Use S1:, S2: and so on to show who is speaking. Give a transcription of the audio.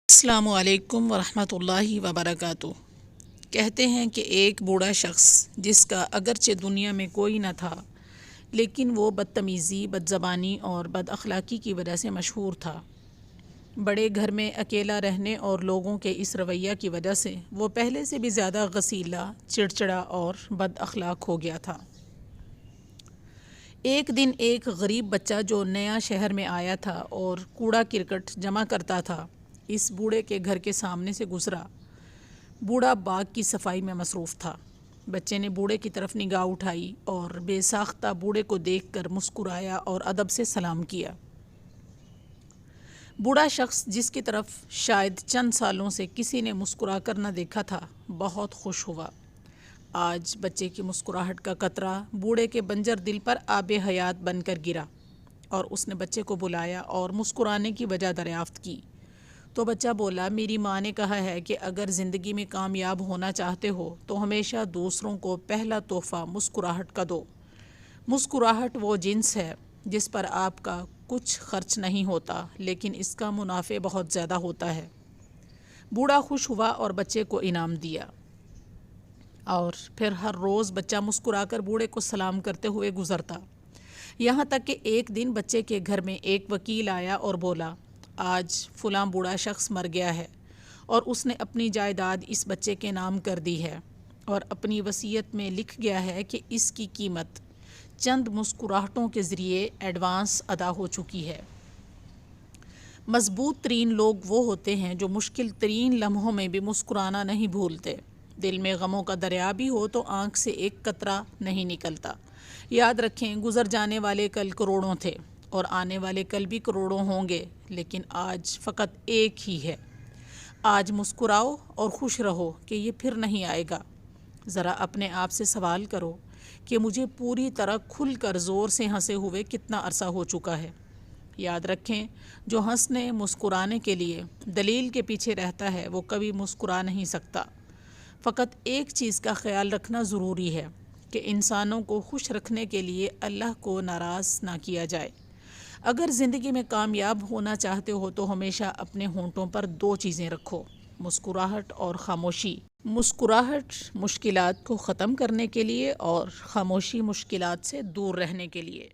S1: السلام علیکم ورحمۃ اللہ وبرکاتہ۔ کہتے ہیں کہ ایک بوڑھا شخص جس کا اگرچہ دنیا میں کوئی نہ تھا لیکن وہ بدتمیزی، بد زبانی اور بد اخلاقی کی وجہ سے مشہور تھا۔ بڑے گھر میں اکیلا رہنے اور لوگوں کے اس رویہ کی وجہ سے وہ پہلے سے بھی زیادہ غصیلا، چڑچڑا اور بد اخلاق ہو گیا تھا۔ ایک دن ایک غریب بچہ جو نیا شہر میں آیا تھا اور کوڑا کرکٹ جمع کرتا تھا، اس بوڑھے کے گھر کے سامنے سے گزرا۔ بوڑھا باغ کی صفائی میں مصروف تھا۔ بچے نے بوڑھے کی طرف نگاہ اٹھائی اور بے ساختہ بوڑھے کو دیکھ کر مسکرایا اور ادب سے سلام کیا۔ بوڑھا شخص جس کی طرف شاید چند سالوں سے کسی نے مسکرا کر نہ دیکھا تھا، بہت خوش ہوا۔ آج بچے کی مسکراہٹ کا قطرہ بوڑھے کے بنجر دل پر آب حیات بن کر گرا، اور اس نے بچے کو بلایا اور مسکرانے کی وجہ دریافت کی۔ تو بچہ بولا، میری ماں نے کہا ہے کہ اگر زندگی میں کامیاب ہونا چاہتے ہو تو ہمیشہ دوسروں کو پہلا تحفہ مسکراہٹ کا دو۔ مسکراہٹ وہ جنس ہے جس پر آپ کا کچھ خرچ نہیں ہوتا لیکن اس کا منافع بہت زیادہ ہوتا ہے۔ بوڑھا خوش ہوا اور بچے کو انعام دیا، اور پھر ہر روز بچہ مسکرا کر بوڑھے کو سلام کرتے ہوئے گزرتا، یہاں تک کہ ایک دن بچے کے گھر میں ایک وکیل آیا اور بولا، آج فلاں بوڑھا شخص مر گیا ہے اور اس نے اپنی جائیداد اس بچے کے نام کر دی ہے، اور اپنی وصیت میں لکھ گیا ہے کہ اس کی قیمت چند مسکراہٹوں کے ذریعے ایڈوانس ادا ہو چکی ہے۔ مضبوط ترین لوگ وہ ہوتے ہیں جو مشکل ترین لمحوں میں بھی مسکرانا نہیں بھولتے۔ دل میں غموں کا دریا بھی ہو تو آنکھ سے ایک قطرہ نہیں نکلتا۔ یاد رکھیں، گزر جانے والے کل کروڑوں تھے اور آنے والے کل بھی کروڑوں ہوں گے، لیکن آج فقط ایک ہی ہے۔ آج مسکراؤ اور خوش رہو کہ یہ پھر نہیں آئے گا۔ ذرا اپنے آپ سے سوال کرو کہ مجھے پوری طرح کھل کر زور سے ہنسے ہوئے کتنا عرصہ ہو چکا ہے۔ یاد رکھیں، جو ہنسنے مسکرانے کے لیے دلیل کے پیچھے رہتا ہے وہ کبھی مسکرا نہیں سکتا۔ فقط ایک چیز کا خیال رکھنا ضروری ہے کہ انسانوں کو خوش رکھنے کے لیے اللہ کو ناراض نہ کیا جائے۔ اگر زندگی میں کامیاب ہونا چاہتے ہو تو ہمیشہ اپنے ہونٹوں پر دو چیزیں رکھو، مسکراہٹ اور خاموشی۔ مسکراہٹ مشکلات کو ختم کرنے کے لیے اور خاموشی مشکلات سے دور رہنے کے لیے۔